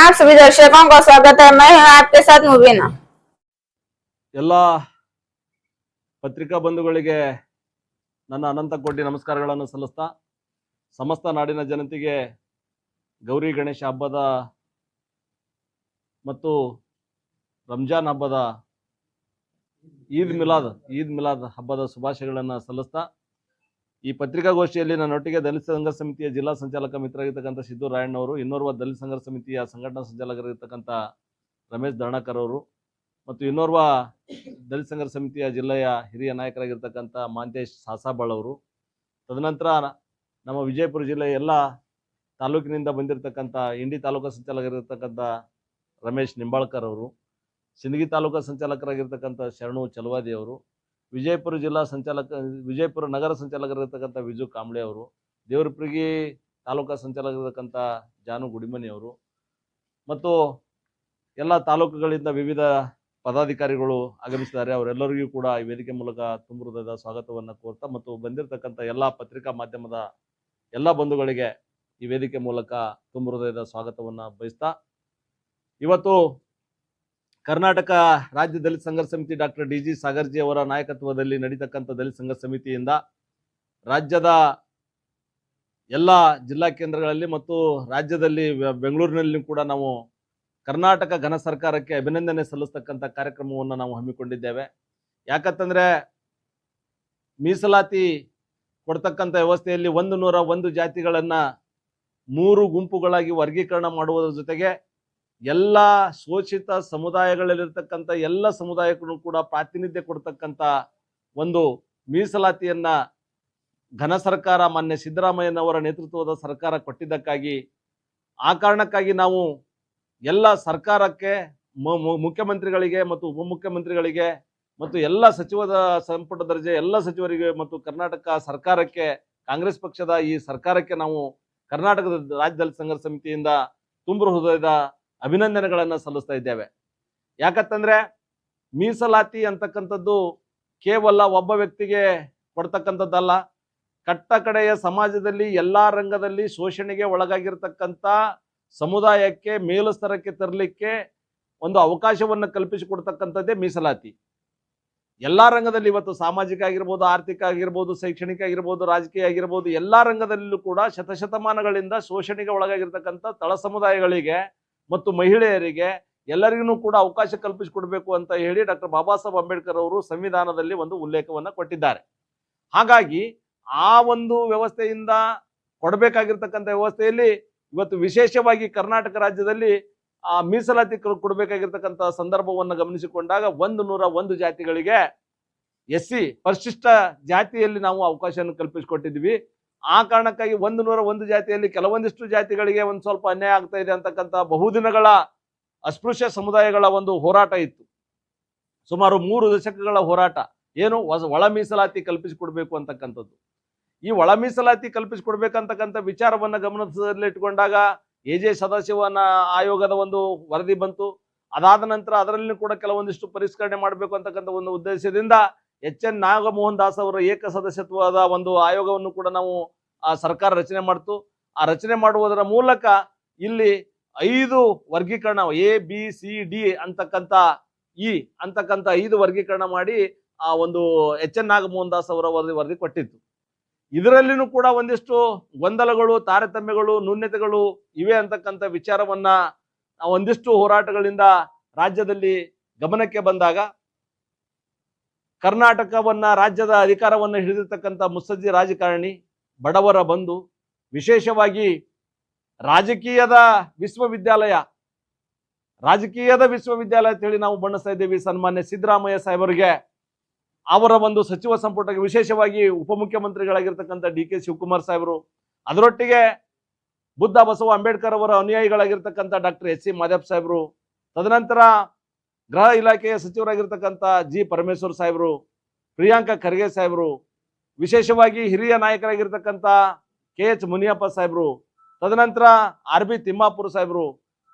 आप सभी दर्शकों का स्वागत है। मैं हूं आपके साथ मुबीना। ಎಲ್ಲ ಪತ್ರಿಕಾ ಬಂಧುಗಳಿಗೆ ನನ್ನ ಅನಂತ ಕೋಟಿ ನಮಸ್ಕಾರಗಳನ್ನು ಸಲ್ಲಿಸ್ತಾ ಸಮಸ್ತ ನಾಡಿನ ಜನತೆಗೆ ಗೌರಿ ಗಣೇಶ ಹಬ್ಬದ ಮತ್ತು ರಂಜಾನ್ ಹಬ್ಬದ ಈದ್ ಮಿಲಾದ್ ಹಬ್ಬದ ಶುಭಾಶಯಗಳನ್ನು ಸಲ್ಲಿಸ್ತಾ ಈ ಪತ್ರಿಕಾಗೋಷ್ಠಿಯಲ್ಲಿ ನನ್ನೊಟ್ಟಿಗೆ ದಲಿತ ಸಂಘರ್ಷ ಸಮಿತಿಯ ಜಿಲ್ಲಾ ಸಂಚಾಲಕ ಮಿತ್ರರಾಗಿರ್ತಕ್ಕಂಥ ಸಿದ್ದು ರಾಯಣ್ಣವರು, ಇನ್ನೋರ್ವ ದಲಿತ ಸಂಘರ್ಷ ಸಮಿತಿಯ ಸಂಘಟನಾ ಸಂಚಾಲಕರಾಗಿರ್ತಕ್ಕಂಥ ರಮೇಶ್ ದರ್ಣಕರ್ ಅವರು ಮತ್ತು ಇನ್ನೋರ್ವ ದಲಿತ ಸಂಘರ್ಷ ಸಮಿತಿಯ ಜಿಲ್ಲೆಯ ಹಿರಿಯ ನಾಯಕರಾಗಿರ್ತಕ್ಕಂಥ ಮಾಂತೇಶ್ ಸಾಸಾಬಾಳ್ ಅವರು, ತದನಂತರ ನಮ್ಮ ವಿಜಯಪುರ ಜಿಲ್ಲೆಯ ಎಲ್ಲ ತಾಲೂಕಿನಿಂದ ಬಂದಿರತಕ್ಕಂಥ ಇಂಡಿ ತಾಲೂಕು ಸಂಚಾಲಕರಾಗಿರ್ತಕ್ಕಂಥ ರಮೇಶ್ ನಿಂಬಾಳ್ಕರ್ ಅವರು, ಸಿಂದಗಿ ತಾಲೂಕು ಸಂಚಾಲಕರಾಗಿರ್ತಕ್ಕಂಥ ಶರಣು ಚಲವಾದಿ ಅವರು, ವಿಜಯಪುರ ನಗರ ಸಂಚಾಲಕರಾಗಿರ್ತಕ್ಕಂಥ ವಿಜು ಕಾಂಬ್ಳೆ ಅವರು, ದೇವರಪುರಗಿ ತಾಲೂಕಾ ಸಂಚಾಲಕರಾಗಿರ್ತಕ್ಕಂಥ ಜಾನು ಗುಡಿಮನಿ ಅವರು ಮತ್ತು ಎಲ್ಲ ತಾಲೂಕುಗಳಿಂದ ವಿವಿಧ ಪದಾಧಿಕಾರಿಗಳು ಆಗಮಿಸಿದ್ದಾರೆ. ಅವರೆಲ್ಲರಿಗೂ ಕೂಡ ಈ ವೇದಿಕೆ ಮೂಲಕ ತುಂಬ ಹೃದಯದ ಸ್ವಾಗತವನ್ನು ಕೋರ್ತಾ ಮತ್ತು ಬಂದಿರತಕ್ಕಂಥ ಎಲ್ಲ ಪತ್ರಿಕಾ ಮಾಧ್ಯಮದ ಎಲ್ಲ ಬಂಧುಗಳಿಗೆ ಈ ವೇದಿಕೆ ಮೂಲಕ ತುಂಬ ಹೃದಯದ ಸ್ವಾಗತವನ್ನು ಬಯಸ್ತಾ, ಇವತ್ತು ಕರ್ನಾಟಕ ರಾಜ್ಯ ದಲಿತ ಸಂಘರ್ಷ ಸಮಿತಿ ಡಾಕ್ಟರ್ ಡಿ ಜಿ ಸಾಗರ್ಜಿ ಅವರ ನಾಯಕತ್ವದಲ್ಲಿ ನಡೀತಕ್ಕಂಥ ದಲಿತ ಸಂಘರ್ಷ ಸಮಿತಿಯಿಂದ ರಾಜ್ಯದ ಎಲ್ಲ ಜಿಲ್ಲಾ ಕೇಂದ್ರಗಳಲ್ಲಿ ಮತ್ತು ರಾಜ್ಯದಲ್ಲಿ ಬೆಂಗಳೂರಿನಲ್ಲಿ ಕೂಡ ನಾವು ಕರ್ನಾಟಕ ಘನ ಸರ್ಕಾರಕ್ಕೆ ಅಭಿನಂದನೆ ಸಲ್ಲಿಸ್ತಕ್ಕಂಥ ಕಾರ್ಯಕ್ರಮವನ್ನು ನಾವು ಹಮ್ಮಿಕೊಂಡಿದ್ದೇವೆ. ಯಾಕಂತಂದ್ರೆ ಮೀಸಲಾತಿ ಕೊಡ್ತಕ್ಕಂಥ ವ್ಯವಸ್ಥೆಯಲ್ಲಿ 101 ಜಾತಿಗಳನ್ನು 3 ಗುಂಪುಗಳಾಗಿ ವರ್ಗೀಕರಣ ಮಾಡುವುದರ ಜೊತೆಗೆ ಎಲ್ಲ ಶೋಷಿತ ಸಮುದಾಯಗಳಲ್ಲಿರ್ತಕ್ಕಂಥ ಎಲ್ಲ ಸಮುದಾಯಕ್ಕೂ ಕೂಡ ಪ್ರಾತಿನಿಧ್ಯ ಕೊಡ್ತಕ್ಕಂಥ ಒಂದು ಮೀಸಲಾತಿಯನ್ನ ಘನ ಸರ್ಕಾರ ಮಾನ್ಯ ಸಿದ್ದರಾಮಯ್ಯನವರ ನೇತೃತ್ವದ ಸರ್ಕಾರ ಕೊಟ್ಟಿದ್ದಕ್ಕಾಗಿ, ಆ ಕಾರಣಕ್ಕಾಗಿ ನಾವು ಎಲ್ಲ ಸರ್ಕಾರಕ್ಕೆ, ಮುಖ್ಯಮಂತ್ರಿಗಳಿಗೆ ಮತ್ತು ಉಪಮುಖ್ಯಮಂತ್ರಿಗಳಿಗೆ ಮತ್ತು ಎಲ್ಲ ಸಚಿವರ ಸಂಪುಟ ದರ್ಜೆ ಎಲ್ಲ ಸಚಿವರಿಗೆ ಮತ್ತು ಕರ್ನಾಟಕ ಸರ್ಕಾರಕ್ಕೆ, ಕಾಂಗ್ರೆಸ್ ಪಕ್ಷದ ಈ ಸರ್ಕಾರಕ್ಕೆ ನಾವು ಕರ್ನಾಟಕದ ರಾಜ್ಯ ದಲಿತ ಸಂಘರ್ಷ ಸಮಿತಿಯಿಂದ ತುಂಬ ಹೃದಯದ ಅಭಿನಂದನೆಗಳನ್ನು ಸಲ್ಲಿಸ್ತಾ ಇದ್ದೇವೆ. ಯಾಕಂತಂದ್ರೆ ಮೀಸಲಾತಿ ಅಂತಕ್ಕಂಥದ್ದು ಕೇವಲ ಒಬ್ಬ ವ್ಯಕ್ತಿಗೆ ಕೊಡ್ತಕ್ಕಂಥದ್ದಲ್ಲ, ಕಟ್ಟ ಕಡೆಯ ಸಮಾಜದಲ್ಲಿ ಎಲ್ಲಾ ರಂಗದಲ್ಲಿ ಶೋಷಣೆಗೆ ಒಳಗಾಗಿರ್ತಕ್ಕಂಥ ಸಮುದಾಯಕ್ಕೆ ಮೇಲು ಸ್ತರಕ್ಕೆ ತರಲಿಕ್ಕೆ ಒಂದು ಅವಕಾಶವನ್ನು ಕಲ್ಪಿಸಿಕೊಡ್ತಕ್ಕಂಥದ್ದೇ ಮೀಸಲಾತಿ. ಎಲ್ಲಾ ರಂಗದಲ್ಲಿ ಇವತ್ತು ಸಾಮಾಜಿಕ ಆಗಿರ್ಬೋದು, ಆರ್ಥಿಕ ಆಗಿರ್ಬೋದು, ಶೈಕ್ಷಣಿಕ ಆಗಿರ್ಬೋದು, ರಾಜಕೀಯ ಆಗಿರ್ಬೋದು, ಎಲ್ಲಾ ರಂಗದಲ್ಲೂ ಕೂಡ ಶತಶತಮಾನಗಳಿಂದ ಶೋಷಣೆಗೆ ಒಳಗಾಗಿರ್ತಕ್ಕಂಥ ತಳ ಸಮುದಾಯಗಳಿಗೆ ಮತ್ತು ಮಹಿಳೆಯರಿಗೆ ಎಲ್ಲರಿಗೂ ಕೂಡ ಅವಕಾಶ ಕಲ್ಪಿಸಿಕೊಡ್ಬೇಕು ಅಂತ ಹೇಳಿ ಡಾಕ್ಟರ್ ಬಾಬಾ ಸಾಹೇಬ್ ಅಂಬೇಡ್ಕರ್ ಅವರು ಸಂವಿಧಾನದಲ್ಲಿ ಒಂದು ಉಲ್ಲೇಖವನ್ನು ಕೊಟ್ಟಿದ್ದಾರೆ. ಹಾಗಾಗಿ ಆ ಒಂದು ವ್ಯವಸ್ಥೆಯಿಂದ ಕೊಡಬೇಕಾಗಿರ್ತಕ್ಕಂಥ ವ್ಯವಸ್ಥೆಯಲ್ಲಿ ಇವತ್ತು ವಿಶೇಷವಾಗಿ ಕರ್ನಾಟಕ ರಾಜ್ಯದಲ್ಲಿ ಆ ಮೀಸಲಾತಿ ಕೊಡಬೇಕಾಗಿರ್ತಕ್ಕಂಥ ಸಂದರ್ಭವನ್ನು ಗಮನಿಸಿಕೊಂಡಾಗ 101 ಜಾತಿಗಳಿಗೆ SC ಪರಿಶಿಷ್ಟ ಜಾತಿಯಲ್ಲಿ ನಾವು ಅವಕಾಶವನ್ನು ಕಲ್ಪಿಸಿಕೊಟ್ಟಿದ್ವಿ. ಆ ಕಾರಣಕ್ಕಾಗಿ 101 ಜಾತಿಯಲ್ಲಿ ಕೆಲವೊಂದಿಷ್ಟು ಜಾತಿಗಳಿಗೆ ಒಂದು ಸ್ವಲ್ಪ ಅನ್ಯಾಯ ಆಗ್ತಾ ಇದೆ ಅಂತಕ್ಕಂಥ ಬಹುದಿನಗಳ ಅಸ್ಪೃಶ್ಯ ಸಮುದಾಯಗಳ ಒಂದು ಹೋರಾಟ ಇತ್ತು. ಸುಮಾರು 3 ದಶಕಗಳ ಹೋರಾಟ ಏನು ಒಳ ಮೀಸಲಾತಿ ಕಲ್ಪಿಸಿಕೊಡ್ಬೇಕು ಅಂತಕ್ಕಂಥದ್ದು. ಈ ಒಳ ಮೀಸಲಾತಿ ಕಲ್ಪಿಸಿಕೊಡ್ಬೇಕಂತಕ್ಕಂಥ ವಿಚಾರವನ್ನ ಗಮನದಲ್ಲಿಟ್ಟುಕೊಂಡಾಗ AJ ಸದಾಶಿವನ ಆಯೋಗದ ಒಂದು ವರದಿ ಬಂತು. ಅದಾದ ನಂತರ ಅದರಲ್ಲಿ ಕೂಡ ಕೆಲವೊಂದಿಷ್ಟು ಪರಿಷ್ಕರಣೆ ಮಾಡಬೇಕು ಅಂತಕ್ಕಂಥ ಒಂದು ಉದ್ದೇಶದಿಂದ HN ನಾಗಮೋಹನ್ ದಾಸ್ ಅವರ ಏಕ ಸದಸ್ಯತ್ವದ ಒಂದು ಆಯೋಗವನ್ನು ಕೂಡ ನಾವು ಸರ್ಕಾರ ರಚನೆ ಮಾಡ್ತು. ಆ ರಚನೆ ಮಾಡುವುದರ ಮೂಲಕ ಇಲ್ಲಿ 5 ವರ್ಗೀಕರಣ ABCD ಅಂತಕ್ಕಂಥ E ಅಂತಕ್ಕಂಥ 5 ವರ್ಗೀಕರಣ ಮಾಡಿ ಆ ಒಂದು HN ನಾಗಮೋಹನ್ ದಾಸ್ ಅವರ ವರದಿ ಕೊಟ್ಟಿತ್ತು. ಇದರಲ್ಲಿನೂ ಕೂಡ ಒಂದಿಷ್ಟು ಗೊಂದಲಗಳು, ತಾರತಮ್ಯಗಳು, ನ್ಯೂನ್ಯತೆಗಳು ಇವೆ ಅಂತಕ್ಕಂಥ ವಿಚಾರವನ್ನ ಒಂದಿಷ್ಟು ಹೋರಾಟಗಳಿಂದ ರಾಜ್ಯದಲ್ಲಿ ಗಮನಕ್ಕೆ ಬಂದಾಗ ಕರ್ನಾಟಕವನ್ನ ರಾಜ್ಯದ ಅಧಿಕಾರವನ್ನು ಹಿಡಿದಿರ್ತಕ್ಕಂಥ ಮುತ್ಸದ್ದಿ ರಾಜಕಾರಣಿ, ಬಡವರ ಬಂಧು, ವಿಶೇಷವಾಗಿ ರಾಜಕೀಯದ ವಿಶ್ವವಿದ್ಯಾಲಯ ಅಂತ ಹೇಳಿ ನಾವು ಬಣ್ಣಿಸ್ತಾ ಇದ್ದೇವೆ ಸನ್ಮಾನ್ಯ ಸಿದ್ದರಾಮಯ್ಯ ಸಾಹೇಬರಿಗೆ, ಅವರ ಒಂದು ಸಚಿವ ಸಂಪುಟಕ್ಕೆ, ವಿಶೇಷವಾಗಿ ಉಪಮುಖ್ಯಮಂತ್ರಿಗಳಾಗಿರ್ತಕ್ಕಂಥ DK ಶಿವಕುಮಾರ್ ಸಾಹೇಬರು, ಅದರೊಟ್ಟಿಗೆ ಬುದ್ಧ ಬಸವ ಅಂಬೇಡ್ಕರ್ ಅವರ ಅನುಯಾಯಿಗಳಾಗಿರ್ತಕ್ಕಂಥ ಡಾಕ್ಟರ್ SC ಮಾದೇವ್ ಸಾಹೇಬರು, ತದನಂತರ ಗೃಹ ಇಲಾಖೆಯ ಸಚಿವರಾಗಿರ್ತಕ್ಕಂಥ G ಪರಮೇಶ್ವರ್ ಸಾಹೇಬರು, ಪ್ರಿಯಾಂಕಾ ಖರ್ಗೆ ಸಾಹೇಬರು, ವಿಶೇಷವಾಗಿ ಹಿರಿಯ ನಾಯಕರಾಗಿರ್ತಕ್ಕಂಥ KH ಮುನಿಯಪ್ಪ ಸಾಹೇಬರು, ತದನಂತರ RB ತಿಮ್ಮಾಪುರ ಸಾಹೇಬರು,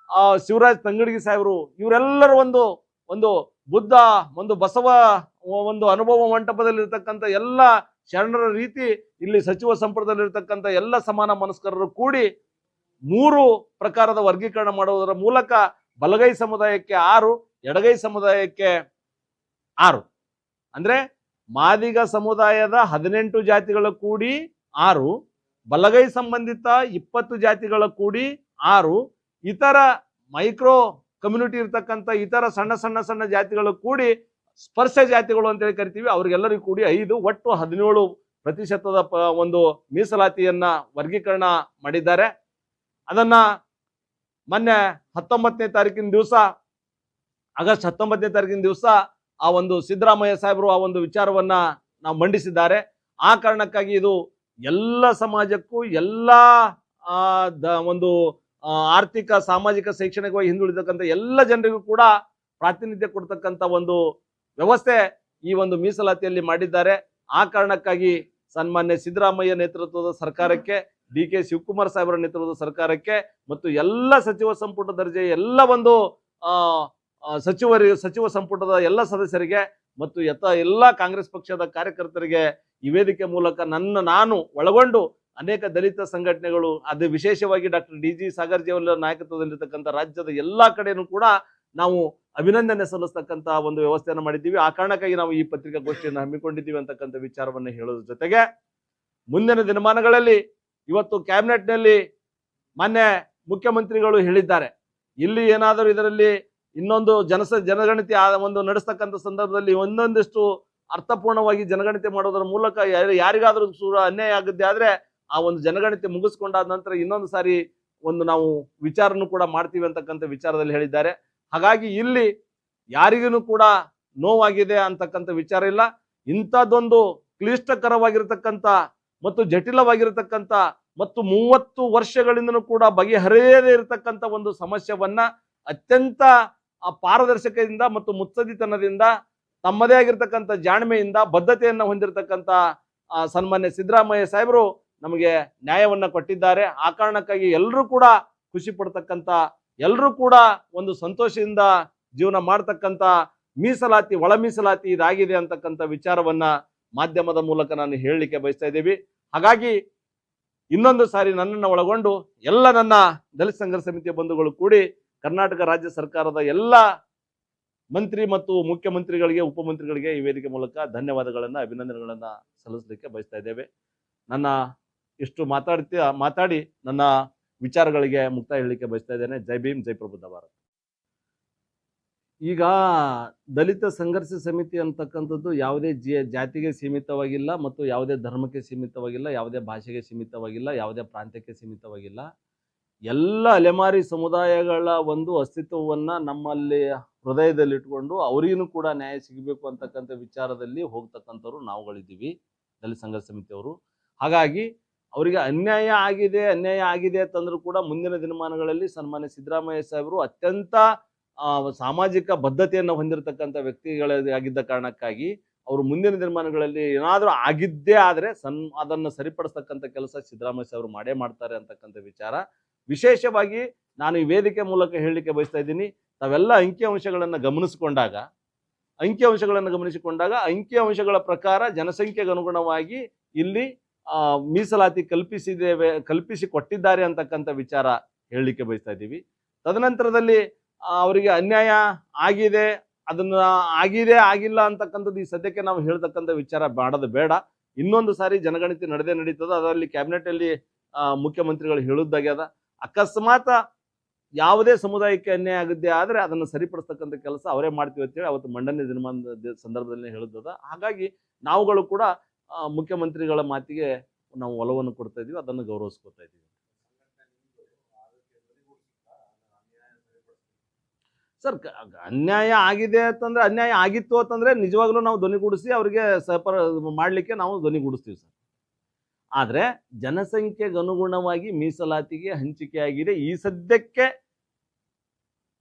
ಶಿವರಾಜ್ ತಂಗಡಗಿ ಸಾಹೇಬರು, ಇವರೆಲ್ಲರ ಒಂದು ಬುದ್ಧ ಒಂದು ಬಸವ ಒಂದು ಅನುಭವ ಮಂಟಪದಲ್ಲಿರ್ತಕ್ಕಂಥ ಎಲ್ಲ ಶರಣರ ರೀತಿ ಇಲ್ಲಿ ಸಚಿವ ಸಂಪುಟದಲ್ಲಿರ್ತಕ್ಕಂಥ ಎಲ್ಲ ಸಮಾನ ಮನಸ್ಕರರು ಕೂಡಿ 3 ಪ್ರಕಾರದ ವರ್ಗೀಕರಣ ಮಾಡುವುದರ ಮೂಲಕ ಬಲಗೈ ಸಮುದಾಯಕ್ಕೆ 6, ಎಡಗೈ ಸಮುದಾಯಕ್ಕೆ 6. ಅಂದ್ರೆ ಮಾದಿಗ ಸಮುದಾಯದ 18 ಜಾತಿಗಳ ಕೂಡಿ 6, ಬಲಗೈ ಸಂಬಂಧಿತ 20 ಜಾತಿಗಳ ಕೂಡಿ 6, ಇತರ ಮೈಕ್ರೋ ಕಮ್ಯುನಿಟಿ ಇರ್ತಕ್ಕಂಥ ಇತರ ಸಣ್ಣ ಸಣ್ಣ ಸಣ್ಣ ಜಾತಿಗಳು ಕೂಡಿ ಸ್ಪರ್ಶ ಜಾತಿಗಳು ಅಂತೇಳಿ ಕರಿತೀವಿ, ಅವ್ರಿಗೆಲ್ಲರಿಗೂ ಕೂಡಿ 5, ಒಟ್ಟು 17% ಒಂದು ಮೀಸಲಾತಿಯನ್ನ ವರ್ಗೀಕರಣ ಮಾಡಿದ್ದಾರೆ. ಅದನ್ನ ಮೊನ್ನೆ 19ನೇ ತಾರೀಕಿನ ದಿವಸ, ಆಗಸ್ಟ್ 19ನೇ ತಾರೀಕಿನ ದಿವಸ ಆ ಒಂದು ಸಿದ್ದರಾಮಯ್ಯ ಸಾಹೇಬರು ಆ ಒಂದು ವಿಚಾರವನ್ನ ನಾವು ಮಂಡಿಸಿದ್ದಾರೆ. ಆ ಕಾರಣಕ್ಕಾಗಿ ಇದು ಎಲ್ಲ ಸಮಾಜಕ್ಕೂ ಎಲ್ಲ ಒಂದು ಆರ್ಥಿಕ ಸಾಮಾಜಿಕ ಶೈಕ್ಷಣಿಕವಾಗಿ ಹಿಂದುಳಿದಕ್ಕಂಥ ಎಲ್ಲ ಜನರಿಗೂ ಕೂಡ ಪ್ರಾತಿನಿಧ್ಯ ಕೊಡ್ತಕ್ಕಂಥ ಒಂದು ವ್ಯವಸ್ಥೆ ಈ ಒಂದು ಮೀಸಲಾತಿಯಲ್ಲಿ ಮಾಡಿದ್ದಾರೆ. ಆ ಕಾರಣಕ್ಕಾಗಿ ಸನ್ಮಾನ್ಯ ಸಿದ್ದರಾಮಯ್ಯ ನೇತೃತ್ವದ ಸರ್ಕಾರಕ್ಕೆ, ಡಿ ಕೆ ಶಿವಕುಮಾರ್ ಸಾಹೇಬರ ನೇತೃತ್ವದ ಸರ್ಕಾರಕ್ಕೆ ಮತ್ತು ಎಲ್ಲ ಸಚಿವ ಸಂಪುಟ ದರ್ಜೆಯ ಎಲ್ಲ ಒಂದು ಸಚಿವ ಸಂಪುಟದ ಎಲ್ಲ ಸದಸ್ಯರಿಗೆ ಮತ್ತು ಎಲ್ಲ ಕಾಂಗ್ರೆಸ್ ಪಕ್ಷದ ಕಾರ್ಯಕರ್ತರಿಗೆ ಈ ವೇದಿಕೆ ಮೂಲಕ ನಾನು ಒಳಗೊಂಡು ಅನೇಕ ದಲಿತ ಸಂಘಟನೆಗಳು, ಅದು ವಿಶೇಷವಾಗಿ ಡಾಕ್ಟರ್ ಡಿ ಜಿ ಸಾಗರ್ಜಿ ಅವರ ನಾಯಕತ್ವದಲ್ಲಿರ್ತಕ್ಕಂಥ ರಾಜ್ಯದ ಎಲ್ಲಾ ಕಡೆನೂ ಕೂಡ ನಾವು ಅಭಿನಂದನೆ ಸಲ್ಲಿಸ್ತಕ್ಕಂಥ ಒಂದು ವ್ಯವಸ್ಥೆಯನ್ನು ಮಾಡಿದ್ದೀವಿ. ಆ ಕಾರಣಕ್ಕಾಗಿ ನಾವು ಈ ಪತ್ರಿಕಾಗೋಷ್ಠಿಯನ್ನು ಹಮ್ಮಿಕೊಂಡಿದ್ದೀವಿ ಅಂತಕ್ಕಂಥ ವಿಚಾರವನ್ನು ಹೇಳೋದ್ರ ಜೊತೆಗೆ, ಮುಂದಿನ ದಿನಮಾನಗಳಲ್ಲಿ ಇವತ್ತು ಕ್ಯಾಬಿನೆಟ್ನಲ್ಲಿ ಮಾನ್ಯ ಮುಖ್ಯಮಂತ್ರಿಗಳು ಹೇಳಿದ್ದಾರೆ, ಇಲ್ಲಿ ಏನಾದರೂ ಇದರಲ್ಲಿ ಇನ್ನೊಂದು ಜನಗಣತಿ ಒಂದು ನಡೆಸ್ತಕ್ಕಂಥ ಸಂದರ್ಭದಲ್ಲಿ ಒಂದೊಂದಿಷ್ಟು ಅರ್ಥಪೂರ್ಣವಾಗಿ ಜನಗಣತಿ ಮಾಡೋದರ ಮೂಲಕ ಯಾರಿಗಾದ್ರೂ ಅನ್ಯಾಯ ಆಗುತ್ತೆ ಆದ್ರೆ ಆ ಒಂದು ಜನಗಣತಿ ಮುಗಿಸ್ಕೊಂಡಾದ ನಂತರ ಇನ್ನೊಂದು ಸಾರಿ ಒಂದು ನಾವು ವಿಚಾರನೂ ಕೂಡ ಮಾಡ್ತೀವಿ ಅಂತಕ್ಕಂಥ ವಿಚಾರದಲ್ಲಿ ಹೇಳಿದ್ದಾರೆ. ಹಾಗಾಗಿ ಇಲ್ಲಿ ಯಾರಿಗೂ ಕೂಡ ನೋವಾಗಿದೆ ಅಂತಕ್ಕಂಥ ವಿಚಾರ ಇಲ್ಲ. ಇಂಥದ್ದೊಂದು ಕ್ಲಿಷ್ಟಕರವಾಗಿರತಕ್ಕಂಥ ಮತ್ತು ಜಟಿಲವಾಗಿರತಕ್ಕಂಥ ಮತ್ತು 30 ವರ್ಷಗಳಿಂದನೂ ಕೂಡ ಬಗೆಹರಿಯದೇ ಇರತಕ್ಕಂಥ ಒಂದು ಸಮಸ್ಯೆಯನ್ನ ಅತ್ಯಂತ ಪಾರದರ್ಶಕದಿಂದ ಮತ್ತು ಮುತ್ಸದಿತನದಿಂದ ತಮ್ಮದೇ ಆಗಿರ್ತಕ್ಕಂಥ ಜಾಣ್ಮೆಯಿಂದ ಬದ್ಧತೆಯನ್ನ ಹೊಂದಿರತಕ್ಕಂಥ ಸನ್ಮಾನ್ಯ ಸಿದ್ದರಾಮಯ್ಯ ಸಾಹೇಬರು ನಮಗೆ ನ್ಯಾಯವನ್ನ ಕೊಟ್ಟಿದ್ದಾರೆ. ಆ ಕಾರಣಕ್ಕಾಗಿ ಎಲ್ಲರೂ ಕೂಡ ಖುಷಿ ಪಡ್ತಕ್ಕಂಥ, ಎಲ್ಲರೂ ಕೂಡ ಒಂದು ಸಂತೋಷದಿಂದ ಜೀವನ ಮಾಡ್ತಕ್ಕಂಥ ಮೀಸಲಾತಿ, ಒಳ ಮೀಸಲಾತಿ ಇದಾಗಿದೆ ಅಂತಕ್ಕಂಥ ವಿಚಾರವನ್ನ ಮಾಧ್ಯಮದ ಮೂಲಕ ನಾನು ಹೇಳಲಿಕ್ಕೆ ಬಯಸ್ತಾ ಇದ್ದೀವಿ. ಹಾಗಾಗಿ ಇನ್ನೊಂದು ಸಾರಿ ನನ್ನನ್ನು ಒಳಗೊಂಡು ಎಲ್ಲ ನನ್ನ ದಲಿತ ಸಂಘರ್ಷ ಸಮಿತಿಯ ಬಂಧುಗಳು ಕೂಡಿ ಕರ್ನಾಟಕ ರಾಜ್ಯ ಸರ್ಕಾರದ ಎಲ್ಲ ಮಂತ್ರಿ ಮತ್ತು ಮುಖ್ಯಮಂತ್ರಿಗಳಿಗೆ, ಉಪಮಂತ್ರಿಗಳಿಗೆ ಈ ವೇದಿಕೆ ಮೂಲಕ ಧನ್ಯವಾದಗಳನ್ನ, ಅಭಿನಂದನೆಗಳನ್ನ ಸಲ್ಲಿಸಲಿಕ್ಕೆ ಬಯಸ್ತಾ ಇದ್ದೇವೆ. ನನ್ನ ಇಷ್ಟು ಮಾತಾಡಿ ನನ್ನ ವಿಚಾರಗಳಿಗೆ ಮುಕ್ತಾಯ ಹೇಳಲಿಕ್ಕೆ ಬಯಸ್ತಾ ಇದ್ದೇನೆ. ಜೈ ಭೀಮ್, ಜೈ ಪ್ರಬುದ್ಧ ಭಾರತ್. ಈಗ ದಲಿತ ಸಂಘರ್ಷ ಸಮಿತಿ ಅಂತಕ್ಕಂಥದ್ದು ಯಾವುದೇ ಜಾತಿಗೆ ಸೀಮಿತವಾಗಿಲ್ಲ ಮತ್ತು ಯಾವುದೇ ಧರ್ಮಕ್ಕೆ ಸೀಮಿತವಾಗಿಲ್ಲ, ಯಾವುದೇ ಭಾಷೆಗೆ ಸೀಮಿತವಾಗಿಲ್ಲ, ಯಾವುದೇ ಪ್ರಾಂತ್ಯಕ್ಕೆ ಸೀಮಿತವಾಗಿಲ್ಲ. ಎಲ್ಲ ಅಲೆಮಾರಿ ಸಮುದಾಯಗಳ ಒಂದು ಅಸ್ತಿತ್ವವನ್ನ ನಮ್ಮಲ್ಲಿ ಹೃದಯದಲ್ಲಿಟ್ಕೊಂಡು ಅವರಿಗೂ ಕೂಡ ನ್ಯಾಯ ಸಿಗಬೇಕು ಅಂತಕ್ಕಂಥ ವಿಚಾರದಲ್ಲಿ ಹೋಗ್ತಕ್ಕಂಥವ್ರು ನಾವುಗಳಿದ್ದೀವಿ, ದಲಿತ ಸಂಘರ್ಷ ಸಮಿತಿಯವರು. ಹಾಗಾಗಿ ಅವರಿಗೆ ಅನ್ಯಾಯ ಆಗಿದೆ ಅಂತಂದ್ರೂ ಕೂಡ ಮುಂದಿನ ದಿನಮಾನಗಳಲ್ಲಿ ಸನ್ಮಾನ್ಯ ಸಿದ್ದರಾಮಯ್ಯ ಸಾಹೇಬರು ಅತ್ಯಂತ ಸಾಮಾಜಿಕ ಬದ್ಧತೆಯನ್ನು ಹೊಂದಿರತಕ್ಕಂಥ ವ್ಯಕ್ತಿಗಳಾಗಿದ್ದ ಕಾರಣಕ್ಕಾಗಿ ಅವರು ಮುಂದಿನ ದಿನಮಾನಗಳಲ್ಲಿ ಏನಾದರೂ ಆಗಿದ್ದೇ ಆದರೆ ಅದನ್ನು ಸರಿಪಡಿಸ್ತಕ್ಕಂಥ ಕೆಲಸ ಸಿದ್ದರಾಮಯ್ಯ ಸಾಹೇಬರು ಮಾಡೇ ಮಾಡ್ತಾರೆ ಅಂತಕ್ಕಂಥ ವಿಚಾರ ವಿಶೇಷವಾಗಿ ನಾನು ಈ ವೇದಿಕೆ ಮೂಲಕ ಹೇಳಲಿಕ್ಕೆ ಬಯಸ್ತಾ ಇದ್ದೀನಿ. ತಾವೆಲ್ಲ ಅಂಕಿಅಂಶಗಳನ್ನು ಗಮನಿಸಿಕೊಂಡಾಗ ಅಂಕಿಅಂಶಗಳ ಪ್ರಕಾರ ಜನಸಂಖ್ಯೆಗೆ ಅನುಗುಣವಾಗಿ ಇಲ್ಲಿ ಮೀಸಲಾತಿ ಕಲ್ಪಿಸಿ ಕೊಟ್ಟಿದ್ದಾರೆ ಅಂತಕ್ಕಂಥ ವಿಚಾರ ಹೇಳಲಿಕ್ಕೆ ಬಯಸ್ತಾ ಇದ್ದೀವಿ. ತದನಂತರದಲ್ಲಿ ಅವರಿಗೆ ಅನ್ಯಾಯ ಆಗಿದೆ, ಅದನ್ನ ಆಗಿಲ್ಲ ಅಂತಕ್ಕಂಥದ್ದು ಈ ಸದ್ಯಕ್ಕೆ ನಾವು ಹೇಳ್ತಕ್ಕಂಥ ವಿಚಾರ ಮಾಡೋದು ಬೇಡ. ಇನ್ನೊಂದು ಸಾರಿ ಜನಗಣತಿ ನಡೀತದ, ಅದರಲ್ಲಿ ಕ್ಯಾಬಿನೆಟ್ ಅಲ್ಲಿ ಮುಖ್ಯಮಂತ್ರಿಗಳು ಹೇಳುದಾಗ್ಯದ. ಅಕಸ್ಮಾತ್ ಯಾವುದೇ ಸಮುದಾಯಕ್ಕೆ ಅನ್ಯಾಯ ಆಗುತ್ತೆ ಆದ್ರೆ ಅದನ್ನು ಸರಿಪಡಿಸ್ತಕ್ಕಂಥ ಕೆಲಸ ಅವರೇ ಮಾಡ್ತೀವಿ ಅಂತೇಳಿ ಅವತ್ತು ಮಂಡನೆ ದಿನಮಾನದ ಸಂದರ್ಭದಲ್ಲಿ ಹೇಳಿದ್ದದ. ಹಾಗಾಗಿ ನಾವುಗಳು ಕೂಡ ಮುಖ್ಯಮಂತ್ರಿಗಳ ಮಾತಿಗೆ ನಾವು ಒಲವನ್ನು ಕೊಡ್ತಾ ಇದೀವಿ, ಅದನ್ನು ಗೌರವಿಸ್ಕೊತಾ ಇದೀವಿ. ಸರ್, ಅನ್ಯಾಯ ಆಗಿದೆ ಅಂತಂದ್ರೆ, ಅನ್ಯಾಯ ಆಗಿತ್ತು ಅಂತಂದ್ರೆ ನಿಜವಾಗ್ಲೂ ನಾವು ಧ್ವನಿಗೂಡಿಸಿ ಅವರಿಗೆ ಮಾಡ್ಲಿಕ್ಕೆ ನಾವು ಧ್ವನಿಗೂಡಿಸ್ತೀವಿ ಸರ್. ಆದ್ರೆ ಜನಸಂಖ್ಯೆಗೆ ಅನುಗುಣವಾಗಿ ಮೀಸಲಾತಿಗೆ ಹಂಚಿಕೆಯಾಗಿದೆ. ಈ ಸದ್ಯಕ್ಕೆ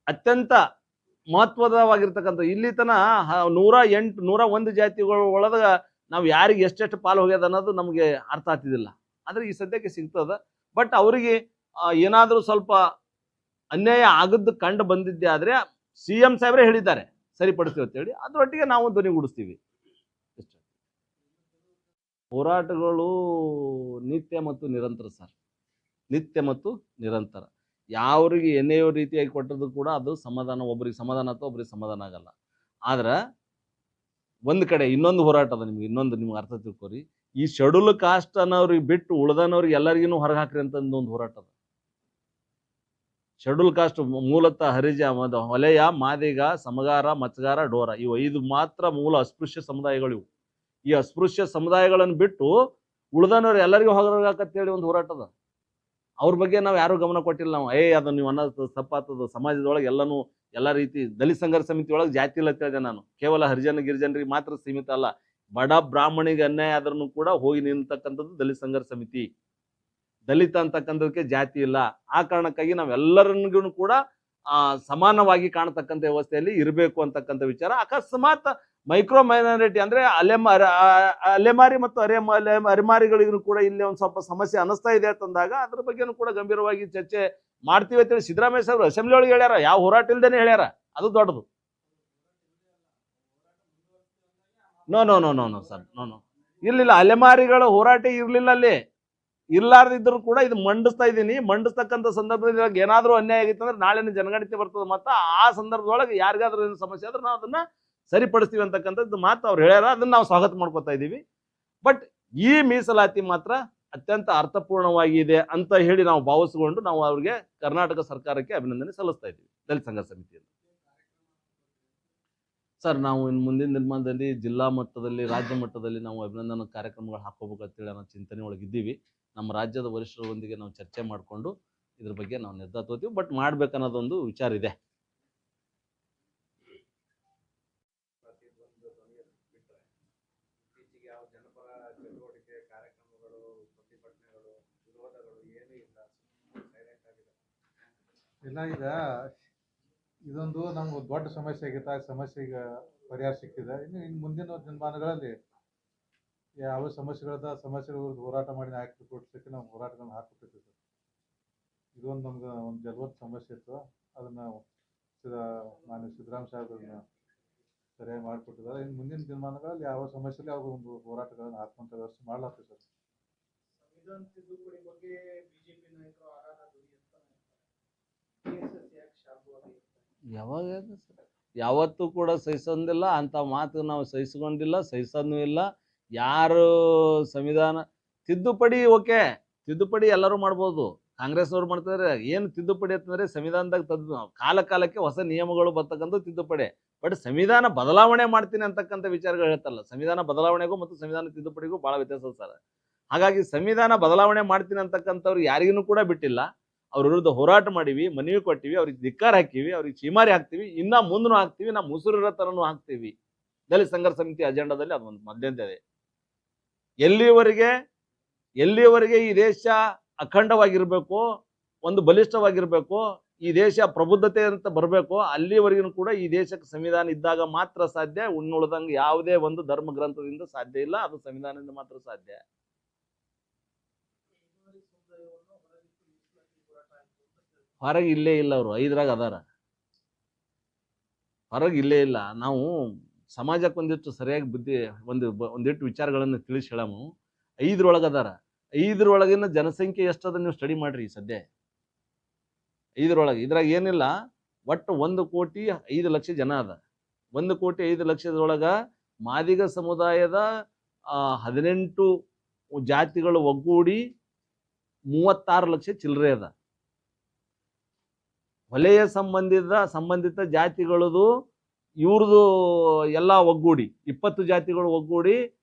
ಅತ್ಯಂತ ಮಹತ್ವದವಾಗಿರ್ತಕ್ಕಂಥ ಇಲ್ಲಿ ತನ 101 ಜಾತಿಗಳ ಒಳಗ ನಾವು ಯಾರಿಗೆ ಎಷ್ಟೆಷ್ಟು ಪಾಲು ಹೋಗ್ಯದ ಅನ್ನೋದು ನಮಗೆ ಅರ್ಥ ಆಗ್ತಿದ್ದಿಲ್ಲ. ಆದ್ರೆ ಈ ಸದ್ಯಕ್ಕೆ ಸಿಗ್ತದ. ಬಟ್ ಅವರಿಗೆ ಏನಾದರೂ ಸ್ವಲ್ಪ ಅನ್ಯಾಯ ಆಗದ್ದು ಕಂಡು ಬಂದಿದ್ದೆ ಆದ್ರೆ CM ಸಾಹೇಬ್ರೆ ಹೇಳಿದ್ದಾರೆ ಸರಿಪಡಿಸ್ತೀವಿ ಅಂತ ಹೇಳಿ, ಅದರೊಟ್ಟಿಗೆ ನಾವು ಧ್ವನಿಗೂಡಿಸ್ತೀವಿ. ಹೋರಾಟಗಳು ನಿತ್ಯ ಮತ್ತು ನಿರಂತರ ಸರ್. ನಿತ್ಯ ಮತ್ತು ನಿರಂತರ. ಯಾವ್ರಿಗೆ ಏನೆಯೋ ರೀತಿಯಾಗಿ ಕೊಟ್ಟದ್ದು ಕೂಡ ಅದು ಸಮಾಧಾನ, ಒಬ್ರಿಗೆ ಸಮಾಧಾನ ಅಥವಾ ಒಬ್ರಿಗೆ ಸಮಾಧಾನ ಆಗಲ್ಲ. ಆದ್ರೆ ಒಂದು ಕಡೆ ಇನ್ನೊಂದು ಹೋರಾಟ ಅದ, ನಿಮ್ಗೆ ಅರ್ಥ ತಿಳ್ಕೊರಿ. ಈ ಶೆಡ್ಯೂಲ್ ಕಾಸ್ಟ್ ಅನ್ನೋರಿಗೆ ಬಿಟ್ಟು ಉಳ್ದನವ್ರಿಗೆ ಎಲ್ಲರಿಗೂ ಹೊರಗೆ ಹಾಕ್ರಿ ಅಂತ ಒಂದು ಹೋರಾಟ ಅದ. ಶೆಡ್ಯೂಲ್ ಕಾಸ್ಟ್ ಮೂಲತಃ ಹರಿಜ, ಹೊಲೆಯ, ಮಾದಿಗ, ಸಮಗಾರ, ಮಚ್ಚಗಾರ, ಡೋರ, ಇವು 5 ಮಾತ್ರ ಮೂಲ ಅಸ್ಪೃಶ್ಯ ಸಮುದಾಯಗಳು. ಇವು ಈ ಅಸ್ಪೃಶ್ಯ ಸಮುದಾಯಗಳನ್ನು ಬಿಟ್ಟು ಉಳ್ದನವ್ರು ಎಲ್ಲರಿಗೂ ಹೊರಗೆ ಹಾಕತ್ತೇಳಿ ಒಂದು ಹೋರಾಟ ಅದ. ಅವ್ರ ಬಗ್ಗೆ ನಾವು ಯಾರು ಗಮನ ಕೊಟ್ಟಿಲ್ಲ. ನಾವು ಅದನ್ನು ನೀವು ಅನ್ನೋದು ತಪ್ಪಾಗ್ತದ. ಸಮಾಜದೊಳಗೆ ಎಲ್ಲ ರೀತಿ ದಲಿತ ಸಂಘರ್ಷ ಸಮಿತಿ ಒಳಗೆ ಜಾತಿ ಇಲ್ಲ ಅಂತ ಹೇಳಿದೆ ನಾನು. ಕೇವಲ ಹರಿಜನ ಗಿರಿಜನರಿಗೆ ಮಾತ್ರ ಸೀಮಿತ ಅಲ್ಲ, ಬಡ ಬ್ರಾಹ್ಮಣಿಗೆ ಅನ್ಯಾಯ ಆದ್ರೂ ಕೂಡ ಹೋಗಿ ನಿಂತಕ್ಕಂಥದ್ದು ದಲಿತ ಸಂಘರ್ಷ ಸಮಿತಿ. ದಲಿತ ಅಂತಕ್ಕಂಥದಕ್ಕೆ ಜಾತಿ ಇಲ್ಲ. ಆ ಕಾರಣಕ್ಕಾಗಿ ನಾವೆಲ್ಲರಿಗೂ ಕೂಡ ಸಮಾನವಾಗಿ ಕಾಣತಕ್ಕಂಥ ವ್ಯವಸ್ಥೆಯಲ್ಲಿ ಇರಬೇಕು ಅಂತಕ್ಕಂಥ ವಿಚಾರ. ಅಕಸ್ಮಾತ್ ಮೈಕ್ರೋ ಮೈನಾರಿಟಿ ಅಂದ್ರೆ ಅಲೆಮಾರಿ ಮತ್ತು ಅರೆಮಾರಿಗಳಿಗೂ ಕೂಡ ಇಲ್ಲಿ ಒಂದು ಸ್ವಲ್ಪ ಸಮಸ್ಯೆ ಅನಿಸ್ತಾ ಇದೆ ಅಂತಂದಾಗ ಅದ್ರ ಬಗ್ಗೆನೂ ಕೂಡ ಗಂಭೀರವಾಗಿ ಚರ್ಚೆ ಮಾಡ್ತೀವಿ ಅಂತೇಳಿ ಸಿದ್ದರಾಮಯ್ಯ ಸಾಹೇಬ್ರು ಅಸೆಂಬ್ಲಿ ಒಳಗೆ ಹೇಳ್ಯಾರ. ಯಾವ ಹೋರಾಟ ಇಲ್ದೇನೆ ಹೇಳ್ಯಾರ, ಅದು ದೊಡ್ಡದು. No sir, no. ಇರ್ಲಿಲ್ಲ, ಅಲೆಮಾರಿಗಳ ಹೋರಾಟ ಇರ್ಲಿಲ್ಲ. ಅಲ್ಲಿ ಇರ್ಲಾರ್ದಿದ್ರು ಕೂಡ ಇದು ಮಂಡಿಸ್ತಕ್ಕಂಥ ಸಂದರ್ಭದಲ್ಲಿ ಏನಾದ್ರೂ ಅನ್ಯಾಯ ಆಗಿತ್ತು ಅಂದ್ರೆ ನಾಳೆನ ಜನಗಣತಿ ಬರ್ತದೆ. ಮತ್ತೆ ಆ ಸಂದರ್ಭದೊಳಗೆ ಯಾರಿಗಾದ್ರೂ ಏನು ಸಮಸ್ಯೆ ಆದ್ರೆ ನಾವು ಅದನ್ನ ಸರಿಪಡಿಸ್ತೀವಿ ಅಂತಕ್ಕಂಥದ್ದು ಮಾತು ಅವ್ರು ಹೇಳ್ಯಾರ. ಅದನ್ನ ನಾವು ಸ್ವಾಗತ ಮಾಡ್ಕೊತಾ ಇದ್ದೀವಿ. ಬಟ್ ಈ ಮೀಸಲಾತಿ ಮಾತ್ರ ಅತ್ಯಂತ ಅರ್ಥಪೂರ್ಣವಾಗಿದೆ ಅಂತ ಹೇಳಿ ನಾವು ಭಾವಿಸಿಕೊಂಡು ನಾವು ಅವ್ರಿಗೆ ಕರ್ನಾಟಕ ಸರ್ಕಾರಕ್ಕೆ ಅಭಿನಂದನೆ ಸಲ್ಲಿಸ್ತಾ ಇದ್ದೀವಿ ದಲಿತ ಸಂಘರ್ಷ ಸಮಿತಿಯಲ್ಲಿ. ಸರ್, ನಾವು ಇನ್ನು ಮುಂದಿನ ದಿನಮಾನದಲ್ಲಿ ಜಿಲ್ಲಾ ಮಟ್ಟದಲ್ಲಿ, ರಾಜ್ಯ ಮಟ್ಟದಲ್ಲಿ ನಾವು ಅಭಿನಂದನಾ ಕಾರ್ಯಕ್ರಮಗಳು ಹಾಕೋಬೇಕಂತೇಳಿ ನಾವು ಚಿಂತನೆ ಒಳಗಿದ್ದೀವಿ. ನಮ್ಮ ರಾಜ್ಯದ ವರಿಷ್ಠರೊಂದಿಗೆ ನಾವು ಚರ್ಚೆ ಮಾಡಿಕೊಂಡು ಇದ್ರ ಬಗ್ಗೆ ನಾವು ನಿರ್ಧಾರ ತಗೋತೀವಿ. ಬಟ್ ಮಾಡ್ಬೇಕನ್ನೋದೊಂದು ವಿಚಾರ ಇದೆ. ಇಲ್ಲ, ಈಗ ಇದೊಂದು ನಮ್ಗೆ ದೊಡ್ಡ ಸಮಸ್ಯೆ ಆಗಿತ್ತು. ಆ ಸಮಸ್ಯೆಗೆ ಪರಿಹಾರ ಸಿಕ್ಕಿದೆ. ಇನ್ನು ಮುಂದಿನ ದಿನಮಾನಗಳಲ್ಲಿ ಯಾವ ಸಮಸ್ಯೆಗಳ ಹೋರಾಟ ಮಾಡಿ ನಾಯಕರು ಕೊಡ್ಸಕ್ಕೆ ನಾವು ಹೋರಾಟಗಳನ್ನ ಹಾಕ್ಬಿಟ್ಟಿದ್ದೀವಿ ಸರ್. ಇದೊಂದು ನಮ್ಗೆ ಒಂದು ಜಲವತ್ತ ಸಮಸ್ಯೆ ಇತ್ತು. ಅದನ್ನ ನಾನು ಸಿದ್ದರಾಮಯ್ಯ ಸಾಹೇಬ್ರನ್ನ ಸರಿಯಾಗಿ ಮಾಡಿಕೊಟ್ಟಿದ್ದಾರೆ. ಇನ್ನು ಮುಂದಿನ ದಿನಮಾನಗಳಲ್ಲಿ ಯಾವ ಸಮಸ್ಯೆಯಲ್ಲಿ ಯಾವ ಒಂದು ಹೋರಾಟಗಳನ್ನು ಹಾಕುವಂತ ವ್ಯವಸ್ಥೆ ಮಾಡ್ಲಾಗ್ತದೆ ಸರ್. ಸಂವಿಧಾನ ತಿದ್ದುಪಡಿ ಬಗ್ಗೆ ಬಿಜೆಪಿ ನಾಯಕರು ಯಾವತ್ತೂ ಕೂಡ ಸಹಿಸೋದಿಲ್ಲ ಅಂತ ಮಾತು. ನಾವು ಸಹಿಸ್ಕೊಂಡಿಲ್ಲ, ಸಹಿಸೋದು ಇಲ್ಲ. ಯಾರು ಸಂವಿಧಾನ ತಿದ್ದುಪಡಿ ಓಕೆ, ತಿದ್ದುಪಡಿ ಎಲ್ಲರೂ ಮಾಡ್ಬೋದು. ಕಾಂಗ್ರೆಸ್ ಅವ್ರು ಮಾಡ್ತಾರೆ. ಏನು ತಿದ್ದುಪಡಿ ಅಂತಂದ್ರೆ ಸಂವಿಧಾನದಾಗ ಕಾಲಕ್ಕೆ ಹೊಸ ನಿಯಮಗಳು ಬರ್ತಕ್ಕಂಥ ತಿದ್ದುಪಡಿ. ಬಟ್ ಸಂವಿಧಾನ ಬದಲಾವಣೆ ಮಾಡ್ತೀನಿ ಅಂತಕ್ಕಂಥ ವಿಚಾರಗಳು ಹೇಳ್ತಾರಲ್ಲ, ಸಂವಿಧಾನ ಬದಲಾವಣೆಗೂ ಮತ್ತು ಸಂವಿಧಾನ ತಿದ್ದುಪಡಿಗೂ ಬಹಳ ವ್ಯತ್ಯಾಸ ಸರ್. ಹಾಗಾಗಿ ಸಂವಿಧಾನ ಬದಲಾವಣೆ ಮಾಡ್ತೀನಿ ಅಂತಕ್ಕಂಥವ್ರು ಯಾರಿಗೂ ಕೂಡ ಬಿಟ್ಟಿಲ್ಲ. ಅವ್ರ ವಿರುದ್ಧ ಹೋರಾಟ ಮಾಡಿವಿ, ಮನವಿ ಕೊಟ್ಟಿವಿ, ಅವ್ರಿಗೆ ಧಿಕ್ಕಾರ ಹಾಕಿವಿ, ಅವ್ರಿಗೆ ಚೀಮಾರಿ ಹಾಕ್ತಿವಿ, ಇನ್ನ ಮುಂದೂ ಹಾಕ್ತಿವಿ, ನಾವು ಮುಸುರಿರೋ ತರನು ಹಾಕ್ತಿವಿ. ದಲಿತ ಸಂಘರ್ಷ ಸಮಿತಿ ಅಜೆಂಡಾದಲ್ಲಿ ಅದೊಂದು ಮಧ್ಯಂತರ. ಎಲ್ಲಿಯವರೆಗೆ ಈ ದೇಶ ಅಖಂಡವಾಗಿರ್ಬೇಕು, ಒಂದು ಬಲಿಷ್ಠವಾಗಿರ್ಬೇಕು, ಈ ದೇಶ ಪ್ರಬುದ್ಧತೆ ಅಂತ ಬರಬೇಕು, ಅಲ್ಲಿವರೆಗೂ ಕೂಡ ಈ ದೇಶಕ್ಕೆ ಸಂವಿಧಾನ ಇದ್ದಾಗ ಮಾತ್ರ ಸಾಧ್ಯ. ಉಳ್ದಂಗೆ ಯಾವುದೇ ಒಂದು ಧರ್ಮ ಗ್ರಂಥದಿಂದ ಸಾಧ್ಯ ಇಲ್ಲ. ಅದು ಸಂವಿಧಾನದಿಂದ ಮಾತ್ರ ಸಾಧ್ಯ. ಹೊರಗೆ ಇಲ್ಲೇ ಇಲ್ಲ, ಅವರು 5ರಾಗ ಅದಾರ, ಹೊರಗೆ ಇಲ್ಲೇ ಇಲ್ಲ. ನಾವು ಸಮಾಜಕ್ಕೆ ಒಂದಿಷ್ಟು ಸರಿಯಾಗಿ ಬುದ್ಧಿ ಒಂದಿಟ್ಟು ವಿಚಾರಗಳನ್ನು ತಿಳಿಸಿ ಹೇಳಮು. 5ರೊಳಗೆ ಅದಾರ. 5ರೊಳಗಿನ ಜನಸಂಖ್ಯೆ ಎಷ್ಟದ ನೀವು ಸ್ಟಡಿ ಮಾಡ್ರಿ. ಸದ್ಯ 5ರೊಳಗೆ ಇದ್ರಾಗ ಏನಿಲ್ಲ, ಒಟ್ಟು 1,05,00,000 ಜನ ಅದ. 1,05,00,000 ಮಾದಿಗ ಸಮುದಾಯದ 18 ಜಾತಿಗಳು ಒಗ್ಗೂಡಿ 36 ಲಕ್ಷ ಚಿಲ್ಲರೆ ಅದ. ವಲಯ ಸಂಬಂಧಿತ ಜಾತಿಗಳದು ಇವ್ರದು ಎಲ್ಲ ಒಗ್ಗೂಡಿ 20 ಜಾತಿಗಳು ಒಗ್ಗೂಡಿ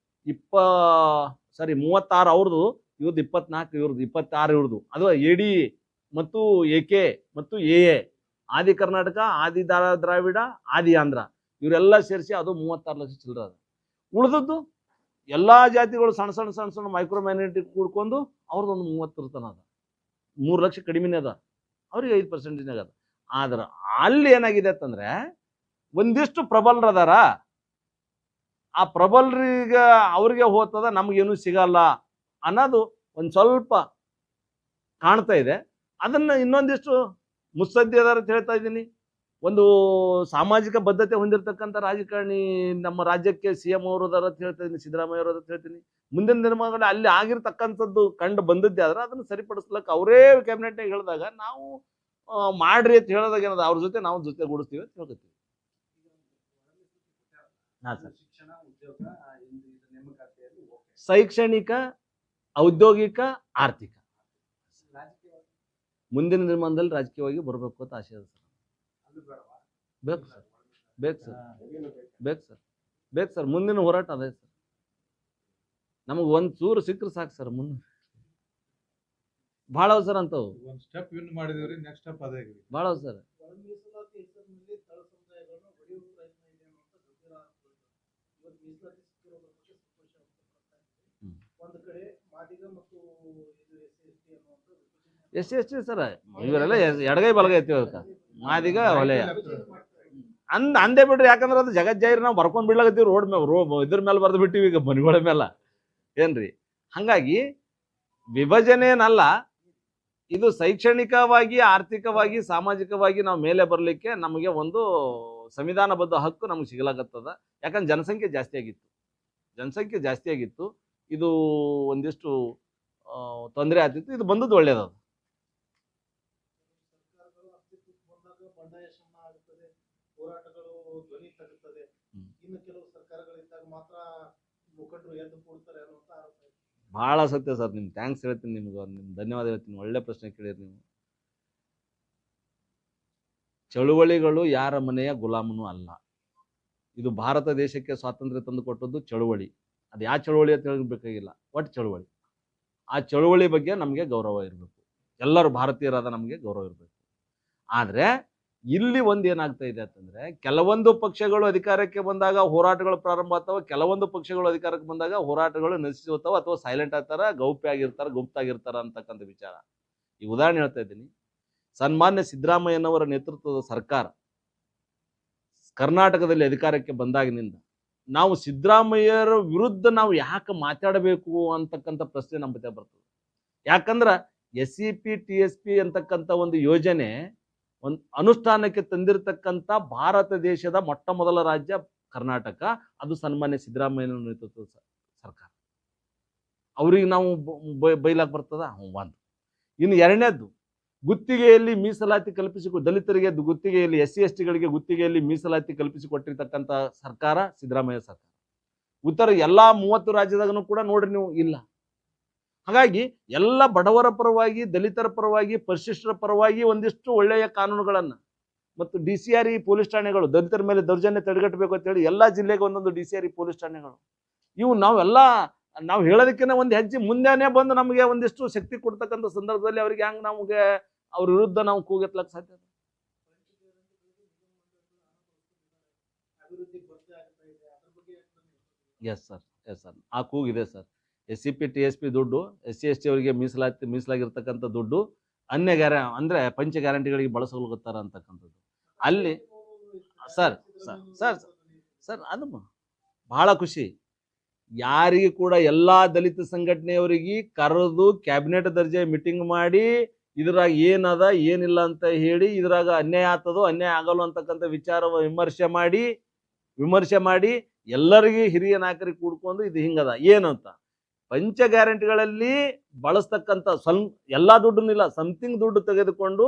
36 ಅವ್ರದ್ದು, ಇವ್ರದ್ದು 24, ಇವ್ರದ್ದು 26, ಇವ್ರದ್ದು. ಅದು ಎಡಿ ಮತ್ತು ಎಕೆ ಮತ್ತು ಎ, ಆದಿ ಕರ್ನಾಟಕ, ಆದಿ ದ್ರಾವಿಡ, ಆದಿ ಆಂಧ್ರ, ಇವರೆಲ್ಲ ಸೇರಿಸಿ ಅದು 36 ಲಕ್ಷ ಚಿಲ್ಲರೆ ಅದ. ಉಳಿದದ್ದು ಎಲ್ಲಾ ಜಾತಿಗಳು ಸಣ್ಣ ಸಣ್ಣ ಮೈಕ್ರೋ ಮೈನಾರಿಟಿ ಕೂಡ್ಕೊಂಡು ಅವ್ರದ್ದೊಂದು 30 ತನ ಅದ. 3 ಲಕ್ಷ ಕಡಿಮೆನೇ ಅದ. ಅವ್ರಿಗೆ 5% ಅದ. ಆದ್ರೆ ಅಲ್ಲಿ ಏನಾಗಿದೆ ಅಂತಂದ್ರೆ ಒಂದಿಷ್ಟು ಪ್ರಬಲರದಾರ. ಆ ಪ್ರಬಲರಿಗೆ ಅವ್ರಿಗೆ ಹೋಗ್ತದ, ನಮಗೇನು ಸಿಗಲ್ಲ ಅನ್ನೋದು ಒಂದು ಸ್ವಲ್ಪ ಕಾಣ್ತಾ ಇದೆ. ಅದನ್ನ ಇನ್ನೊಂದಿಷ್ಟು ಮುತ್ಸದ್ದಿದಾರ ಅಂತ ಹೇಳ್ತಾ ಇದ್ದೀನಿ. ಒಂದು ಸಾಮಾಜಿಕ ಬದ್ಧತೆ ಹೊಂದಿರತಕ್ಕಂಥ ರಾಜಕಾರಣಿ ನಮ್ಮ ರಾಜ್ಯಕ್ಕೆ CM ಅವರು ಅದಾರ ಅಂತ ಹೇಳ್ತೀನಿ, ಸಿದ್ದರಾಮಯ್ಯ ಅವರು ಅಂತ ಹೇಳ್ತೀನಿ. ಮುಂದಿನ ದಿನಮಾನಗಳಲ್ಲಿ ಅಲ್ಲಿ ಆಗಿರ್ತಕ್ಕಂಥದ್ದು ಕಂಡು ಬಂದದ್ದೇ ಆದ್ರೆ ಅದನ್ನು ಸರಿಪಡಿಸ್ಲಕ್ಕೆ ಅವರೇ ಕ್ಯಾಬಿನೆಟ್ನಾಗ ಹೇಳಿದಾಗ ನಾವು ಮಾಡ್ರಿ ಅಂತ ಹೇಳಿದಾಗ ಏನದ ಅವ್ರ ಜೊತೆ ನಾವು ಜೊತೆಗೂಡಿಸ್ತೀವಿ ಅಂತ ಹೇಳ್ತೀವಿ. ಹಾಂ ಸರ್. ಶಿಕ್ಷಣ, ಉದ್ಯೋಗ, ನೇಮಕಾತಿಯಲ್ಲಿ ಓಕೆ. ಶೈಕ್ಷಣಿಕ, ಔದ್ಯೋಗಿಕ, ಆರ್ಥಿಕ ರಾಜಕೀಯ ಮುಂದಿನ ನಿರ್ಮಾಣದಲ್ಲಿ ರಾಜಕೀಯವಾಗಿ ಬರಬೇಕು ಅಂತ ಆಶೆ ಇದೆ ಸರ್. ಅದು ಬೇಡವಾ? ಬೇಕು ಸರ್, ಬೇಕು ಸರ್, ಏನು ಬೇಕು? ಬೇಕು ಸರ್, ಬೇಕು ಸರ್. ಮುಂದಿನ ಹೋರಾಟ ಅದೇ ಸರ್. ನಮಗೆ ಒಂದು ಚೂರು ಸಿಕ್ಕರೆ ಸಾಕು ಸರ್. ಮುಂದೆ ಭಾಳ ಸರ್ ಅಂತವು, ಒಂದ್ ಸ್ಟೆಪ್ ವಿನ್ ಮಾಡಿದಿವ್ರಿ, ನೆಕ್ಸ್ಟ್ ಸ್ಟೆಪ್ ಅದೇ ಆಗ್ರಿ. ಭಾಳ ಸರ್. ಒಳ ಮೀಸಲಾತಿ ಹೆಸರಿನಲ್ಲಿ ತಳ ಸಮುದಾಯಗಳನ್ನು ಹೊಡೆಯುವ ಪ್ರಯತ್ನ ಇದೆ ಅನ್ನುವಂಥ ಗಂಭೀರ ಆರೋಪಗಳು. ಇವತ್ತು ಮೀಸಲಾತಿ ಸಿಕ್ಕಿರೋದ್ರ ಬಗ್ಗೆ ಸಂತೋಷ ವ್ಯಕ್ತಪಡ್ತಾ ಇದ್ದೀವಿ. ಒಂದು ಕಡೆ ಮಾದಿಗ ಮತ್ತು ಇದು SC/ST ಅನ್ನುವಂಥ SC/ST ಸರ್, ಇವರೆಲ್ಲ ಎಡಗೈ ಬಲಗೈ ಐತಿ ಅದಕ್ಕೆ. ಮಾದಿಗ ವಲಯ ಅಂದೇ ಬಿಡ್ರಿ. ಯಾಕಂದ್ರೆ ಅದು ಜಗಜ್ಜಾಹಿರ್ ನಾವು ಬರ್ಕೊಂಡ್ ಬಿಡ್ಲಾಗತ್ತೀವಿ ರೋಡ್ ಮೇಲೆ, ಇದ್ರ ಮೇಲೆ ಬರ್ದು ಬಿಟ್ಟಿವಿ ಈಗ ಮನೆಗಳ ಮೇಲೆ ಏನ್ರಿ. ಹಂಗಾಗಿ ವಿಭಜನೆ ಏನಲ್ಲ, ಇದು ಶೈಕ್ಷಣಿಕವಾಗಿ, ಆರ್ಥಿಕವಾಗಿ, ಸಾಮಾಜಿಕವಾಗಿ ನಾವು ಮೇಲೆ ಬರಲಿಕ್ಕೆ ನಮಗೆ ಒಂದು ಸಂವಿಧಾನಬದ್ಧ ಹಕ್ಕು ನಮ್ಗೆ ಸಿಗಲಾಗತ್ತದ. ಯಾಕಂದ್ರೆ ಜನಸಂಖ್ಯೆ ಜಾಸ್ತಿ ಆಗಿತ್ತು. ಇದು ಒಂದಿಷ್ಟು ತೊಂದರೆ ಆಗ್ತಿತ್ತು. ಇದು ಬಂದದ್ದು ಒಳ್ಳೇದದ. ಸರ್ಕಾರಗಳು ಅಸ್ತಿತ್ವಕ್ಕೆ ಬಂದಾಗ ಬಂಡಾಯ ಶಮನ ಆಗುತ್ತದೆ, ಹೋರಾಟಗಳು ಧ್ವನಿ ತಗುತ್ತದೆ. ಇನ್ನು ಕೆಲವು ಸರ್ಕಾರಗಳಿದ್ದಾಗ ಮಾತ್ರ ಮುಖಂಡರು ಎದ್ದು ಕೂಡ್ತಾರೆ ಅನ್ನುವಂಥ ಆರೋಪ ಇದೆ. ಭಾಳ ಸತ್ಯ ಸರ್. ನಿಮ್ಗೆ ಥ್ಯಾಂಕ್ಸ್ ಹೇಳ್ತೀನಿ, ನಿಮ್ಗೆ ಧನ್ಯವಾದ ಹೇಳ್ತೀನಿ. ಒಳ್ಳೆ ಪ್ರಶ್ನೆ ಕೇಳಿರಿ ನೀವು. ಚಳುವಳಿಗಳು ಯಾರ ಮನೆಯ ಗುಲಾಮನೂ ಅಲ್ಲ. ಇದು ಭಾರತ ದೇಶಕ್ಕೆ ಸ್ವಾತಂತ್ರ್ಯ ತಂದು ಕೊಟ್ಟದ್ದು ಚಳುವಳಿ. ಅದು ಯಾವ ಚಳುವಳಿ ಅಂತ ಹೇಳಬೇಕಾಗಿಲ್ಲ, ಒಟ್ಟು ಚಳುವಳಿ. ಆ ಚಳುವಳಿ ಬಗ್ಗೆ ನಮಗೆ ಗೌರವ ಇರಬೇಕು. ಎಲ್ಲರೂ ಭಾರತೀಯರಾದ ನಮಗೆ ಗೌರವ ಇರಬೇಕು. ಆದರೆ ಇಲ್ಲಿ ಒಂದು ಏನಾಗ್ತಾ ಇದೆ ಅಂತಂದರೆ, ಕೆಲವೊಂದು ಪಕ್ಷಗಳು ಅಧಿಕಾರಕ್ಕೆ ಬಂದಾಗ ಹೋರಾಟಗಳು ಪ್ರಾರಂಭ ಆಗ್ತಾವೆ, ಕೆಲವೊಂದು ಪಕ್ಷಗಳು ಅಧಿಕಾರಕ್ಕೆ ಬಂದಾಗ ಹೋರಾಟಗಳು ನಶಿಸಿ ಹೋಗ್ತಾವೆ, ಅಥವಾ ಸೈಲೆಂಟ್ ಆಗ್ತಾರೆ, ಗೌಪ್ಯ ಆಗಿರ್ತಾರೆ, ಗುಪ್ತಾಗಿರ್ತಾರೆ ಅಂತಕ್ಕಂಥ ವಿಚಾರ. ಈ ಉದಾಹರಣೆ ಹೇಳ್ತಾ ಇದ್ದೀನಿ. ಸನ್ಮಾನ್ಯ ಸಿದ್ದರಾಮಯ್ಯನವರ ನೇತೃತ್ವದ ಸರ್ಕಾರ ಕರ್ನಾಟಕದಲ್ಲಿ ಅಧಿಕಾರಕ್ಕೆ ಬಂದಾಗಿನಿಂದ ನಾವು ಸಿದ್ದರಾಮಯ್ಯರ ವಿರುದ್ಧ ನಾವು ಯಾಕೆ ಮಾತಾಡಬೇಕು ಅಂತಕ್ಕಂಥ ಪ್ರಶ್ನೆ ನಮ್ಮ ಜೊತೆ ಬರ್ತದೆ. ಯಾಕಂದ್ರೆ SCP TSP ಅಂತಕ್ಕಂಥ ಒಂದು ಯೋಜನೆ ಒಂದು ಅನುಷ್ಠಾನಕ್ಕೆ ತಂದಿರತಕ್ಕಂಥ ಭಾರತ ದೇಶದ ಮೊಟ್ಟ ಮೊದಲ ರಾಜ್ಯ ಕರ್ನಾಟಕ. ಅದು ಸನ್ಮಾನ್ಯ ಸಿದ್ದರಾಮಯ್ಯನ ನೇತೃತ್ವದ ಸರ್ಕಾರ. ಅವ್ರಿಗೆ ನಾವು ಬೈಲಾಕ್ ಬರ್ತದ. ಒಂದು. ಇನ್ನು ಎರಡನೇದ್ದು, ಗುತ್ತಿಗೆಯಲ್ಲಿ ಮೀಸಲಾತಿ ದಲಿತರಿಗೆ ಗುತ್ತಿಗೆಯಲ್ಲಿ, SC/STಗಳಿಗೆ ಗುತ್ತಿಗೆಯಲ್ಲಿ ಮೀಸಲಾತಿ ಕಲ್ಪಿಸಿಕೊಟ್ಟಿರ್ತಕ್ಕಂಥ ಸರ್ಕಾರ ಸಿದ್ದರಾಮಯ್ಯ ಸರ್ಕಾರ. ಉತ್ತರ ಎಲ್ಲ 30 ರಾಜ್ಯದಾಗನೂ ಕೂಡ ನೋಡ್ರಿ ನೀವು ಇಲ್ಲ. ಹಾಗಾಗಿ ಎಲ್ಲ ಬಡವರ ಪರವಾಗಿ, ದಲಿತರ ಪರವಾಗಿ, ಪರಿಶಿಷ್ಟರ ಪರವಾಗಿ ಒಂದಿಷ್ಟು ಒಳ್ಳೆಯ ಕಾನೂನುಗಳನ್ನು ಮತ್ತು DCRE ಪೊಲೀಸ್ ಠಾಣೆಗಳು, ದಲಿತರ ಮೇಲೆ ದೌರ್ಜನ್ಯ ತಡೆಗಟ್ಟಬೇಕು ಅಂತೇಳಿ ಎಲ್ಲ ಜಿಲ್ಲೆಗೆ ಒಂದೊಂದು DCRE ಪೊಲೀಸ್ ಠಾಣೆಗಳು. ಇವು ನಾವು ಹೇಳೋದಕ್ಕಿಂತ ಒಂದು ಹೆಜ್ಜೆ ಮುಂದೆನೇ ಬಂದು ನಮಗೆ ಒಂದಿಷ್ಟು ಶಕ್ತಿ ಕೊಡ್ತಕ್ಕಂಥ ಸಂದರ್ಭದಲ್ಲಿ ಅವರಿಗೆ ಹಂಗೆ ನಮಗೆ ಅವ್ರ ವಿರುದ್ಧ ನಾವು ಕೂಗೆತ್ಲಕ್ಕೆ ಸಾಧ್ಯ. ಅಭಿವೃದ್ಧಿ ಕೊರತೆ ಆಗ್ತಾ ಇದೆ, ಅದ್ರ ಬಗ್ಗೆ ಎಸ್ ಸರ್, ಆ ಕೂಗಿದೆ ಸರ್. SCP TSP ದುಡ್ಡು, SC/ST ಅವರಿಗೆ ಮೀಸಲಾಗಿರ್ತಕ್ಕಂಥ ದುಡ್ಡು ಅಂದರೆ ಪಂಚ ಗ್ಯಾರಂಟಿಗಳಿಗೆ ಬಳಸೋಗುತ್ತಾರ ಅಂತಕ್ಕಂಥದ್ದು ಅಲ್ಲಿ. ಸರ್ ಅದು ಬಹಳ ಖುಷಿ. ಯಾರಿಗೆ ಕೂಡ ಎಲ್ಲ ದಲಿತ ಸಂಘಟನೆಯವರಿಗೆ ಕರೆದು ಕ್ಯಾಬಿನೆಟ್ ದರ್ಜೆ ಮೀಟಿಂಗ್ ಮಾಡಿ ಇದ್ರಾಗ ಏನದ ಏನಿಲ್ಲ ಅಂತ ಹೇಳಿ, ಇದ್ರಾಗ ಅನ್ಯಾಯ ಆಗ್ತದೋ ಅನ್ಯಾಯ ಆಗಲ್ಲ ಅಂತಕ್ಕಂಥ ವಿಚಾರ ವಿಮರ್ಶೆ ಮಾಡಿ ಎಲ್ಲರಿಗೆ ಹಿರಿಯ ನಾಯಕರಿಗೆ ಕೂಡ್ಕೊಂಡು ಇದು ಹಿಂಗದ ಏನು ಅಂತ ಪಂಚ ಗ್ಯಾರಂಟಿಗಳಲ್ಲಿ ಬಳಸ್ತಕ್ಕಂಥ ಎಲ್ಲ ದುಡ್ಡನ್ನಿಲ್ಲ, ಸಮಥಿಂಗ್ ದುಡ್ಡು ತೆಗೆದುಕೊಂಡು,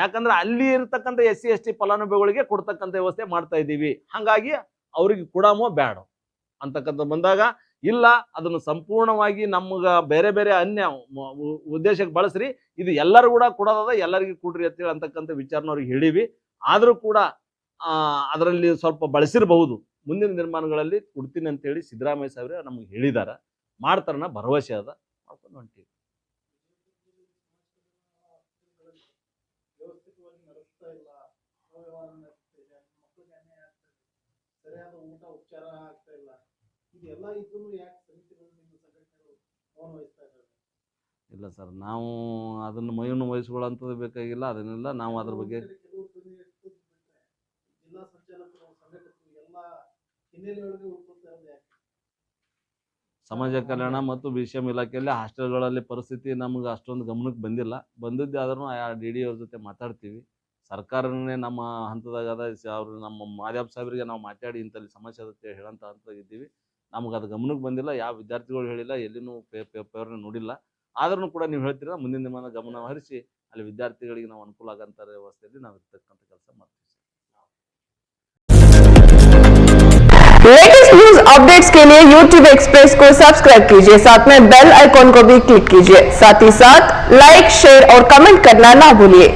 ಯಾಕಂದ್ರೆ ಅಲ್ಲಿ ಇರ್ತಕ್ಕಂಥ SC/ST ಫಲಾನುಭವಿಗಳಿಗೆ ಕೊಡ್ತಕ್ಕಂಥ ವ್ಯವಸ್ಥೆ ಮಾಡ್ತಾ ಇದ್ದೀವಿ. ಹಾಗಾಗಿ ಅವ್ರಿಗೆ ಕೊಡಾಮೋ ಬೇಡ ಅಂತಕ್ಕಂಥ ಬಂದಾಗ, ಇಲ್ಲ ಅದನ್ನು ಸಂಪೂರ್ಣವಾಗಿ ನಮ್ಗೆ ಬೇರೆ ಬೇರೆ ಅನ್ಯ ಉದ್ದೇಶಕ್ಕೆ ಬಳಸ್ರಿ, ಇದು ಎಲ್ಲರೂ ಕೂಡ ಕೊಡೋದ, ಎಲ್ಲರಿಗೂ ಕೊಡ್ರಿ ಅಂತೇಳಿ ಅಂತಕ್ಕಂಥ ವಿಚಾರನ ಅವ್ರಿಗೆ ಹೇಳಿವಿ. ಆದರೂ ಕೂಡ ಅದರಲ್ಲಿ ಸ್ವಲ್ಪ ಬಳಸಿರಬಹುದು. ಮುಂದಿನ ನಿರ್ಮಾಣಗಳಲ್ಲಿ ಕೊಡ್ತೀನಿ ಅಂತೇಳಿ ಸಿದ್ದರಾಮಯ್ಯ ಸಾಹೇಬ್ರೆ ನಮ್ಗೆ ಹೇಳಿದಾರ, ಮಾಡ್ತಾರನ್ನ ಭರವಸೆ ಅದ, ಮಾಡ್ಕೊಂಡು ಹೊಂಟೀವಿ. ವ್ಯವಸ್ಥಿತವಾಗಿ ನಡೆಸ್ತಾ ಇಲ್ಲ, ಅವ್ಯವಹಾರ ನಡೆಸ್ತಾ ಇದೆ, ಮಕ್ಕಳಿಗೆ ಅನ್ಯಾಯ ಆಗ್ತಾ ಇದೆ, ಸರಿಯಾದ ಊಟ ಉಪಚಾರ ಆಗ್ತಾ ಇಲ್ಲ. ಇದೆಲ್ಲ ಇದ್ರೂ ಯಾಕೆ ಸಮಿತಿಗಳು, ನಿಮ್ಮ ಸಂಘಟನೆಗಳು ಮೌನ ವಹಿಸ್ತಾ ಇದ್ದಾರೆ? ಇಲ್ಲ ಸರ್, ನಾವು ಅದನ್ನು ಮೈಯನ್ನು ವಹಿಸ್ಕೊಳ್ಳೋಂಥದ್ದು ಬೇಕಾಗಿಲ್ಲ, ಅದನ್ನೆಲ್ಲ ನಾವು ಅದ್ರ ಬಗ್ಗೆ ಕೆಲವು ಜಿಲ್ಲಾ ಸಂಚಾಲಕರು, ಸಂಘಟಕರು ಎಲ್ಲ ಹಿನ್ನೆಲೆಯೊಳಗೆ ಉಳ್ಕೊಳ್ತಾ ಇರೋದು ಯಾಕೆ? ಸಮಾಜ ಕಲ್ಯಾಣ ಮತ್ತು BCM ಇಲಾಖೆಯಲ್ಲಿ ಹಾಸ್ಟೆಲ್ಗಳಲ್ಲಿ ಪರಿಸ್ಥಿತಿ ನಮ್ಗೆ ಅಷ್ಟೊಂದು ಗಮನಕ್ಕೆ ಬಂದಿಲ್ಲ. ಬಂದಿದ್ದೆ ಆದ್ರೂ DD ಅವ್ರ ಜೊತೆ ಮಾತಾಡ್ತೀವಿ. ಸರ್ಕಾರನೇ ನಮ್ಮ ಹಂತದಾಗ ಅದ ಅವ್ರು ನಮ್ಮ ಮಾದೇವ್ ಸಾಹೇಬರಿಗೆ ನಾವು ಮಾತಾಡಿ ಇಂಥಲ್ಲಿ ಸಮಸ್ಯೆ ಅದ ಹೇಳಂತ ಹಂತದಾಗ ಇದ್ದೀವಿ. ನಮ್ಗೆ ಅದು ಗಮನಕ್ಕೆ ಬಂದಿಲ್ಲ, ಯಾವ ವಿದ್ಯಾರ್ಥಿಗಳು ಹೇಳಿಲ್ಲ, ಎಲ್ಲಿನೂ ಪೇಪರ್ನ ನೋಡಿಲ್ಲ. ಆದ್ರೂ ಕೂಡ ನೀವು ಹೇಳ್ತೀರ ಮುಂದಿನ ದಿನ ಗಮನ ಹರಿಸಿ ಅಲ್ಲಿ ವಿದ್ಯಾರ್ಥಿಗಳಿಗೆ ನಾವು ಅನುಕೂಲ ಆಗಂತ ವ್ಯವಸ್ಥೆಯಲ್ಲಿ ನಾವು ಇರ್ತಕ್ಕಂಥ ಕೆಲಸ ಮಾಡ್ತೀವಿ. लेटेस्ट न्यूज अपडेट्स के लिए YouTube एक्सप्रेस को सब्सक्राइब कीजिए, साथ में बेल आइकॉन को भी क्लिक कीजिए, साथ ही साथ लाइक, शेयर और कमेंट करना ना भूलिए।